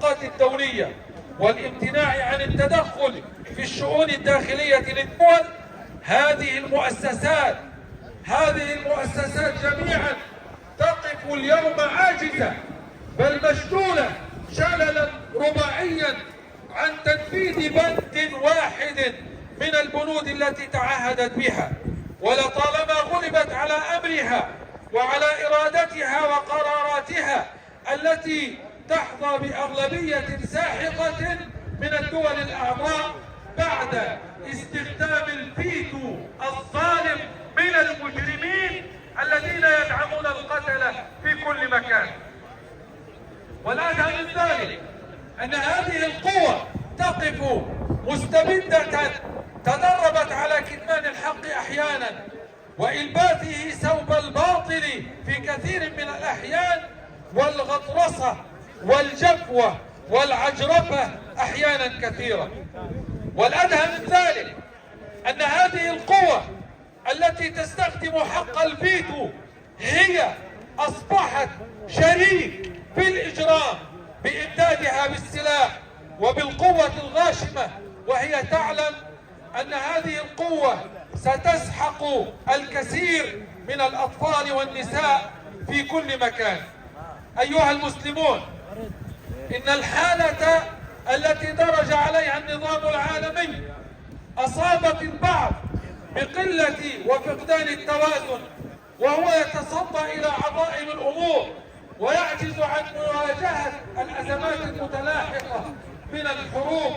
الاتفاقات الدولية والامتناع عن التدخل في الشؤون الداخلية للدول، هذه المؤسسات جميعا تقف اليوم عاجزة بل مشلولة شللا رباعيا عن تنفيذ بند واحد من البنود التي تعهدت بها، ولطالما غلبت على أمرها وعلى إرادتها وقراراتها التي تحظى بأغلبية ساحقة من الدول الأعضاء بعد استخدام الفيتو الظالم من المجرمين الذين يدعمون القتل في كل مكان. والأدهى من ذلك أن هذه القوى تقف مستبدة تدربت على كتمان الحق أحيانا وإلباثه ثوب الباطل في كثير من الأحيان، والغطرسة والجفوة والعجرفة أحيانا كثيرة. والأدهى من ذلك أن هذه القوى التي تستخدم حق الفيتو هي أصبحت شريك في الإجرام بإمدادها بالسلاح وبالقوة الغاشمة، وهي تعلم أن هذه القوة ستسحق الكثير من الأطفال والنساء في كل مكان. أيها المسلمون، إن الحالة التي درج عليها النظام العالمي أصابت البعض بقلة وفقدان التوازن، وهو يتصدى إلى عظائم الأمور ويعجز عن مواجهة الأزمات المتلاحقة من الحروب،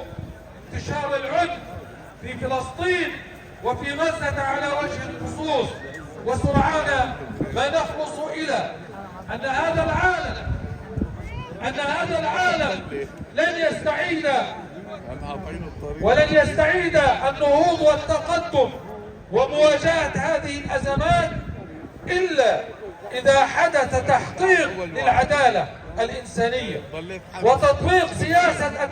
انتشار العنف في فلسطين وفي غزة على وجه الخصوص. وسرعان ما نخلص إلى أن هذا العالم لن يستعيد النهوض والتقدم ومواجهة هذه الأزمات إلا إذا حدث تحقيق للعدالة الإنسانية وتطبيق سياسة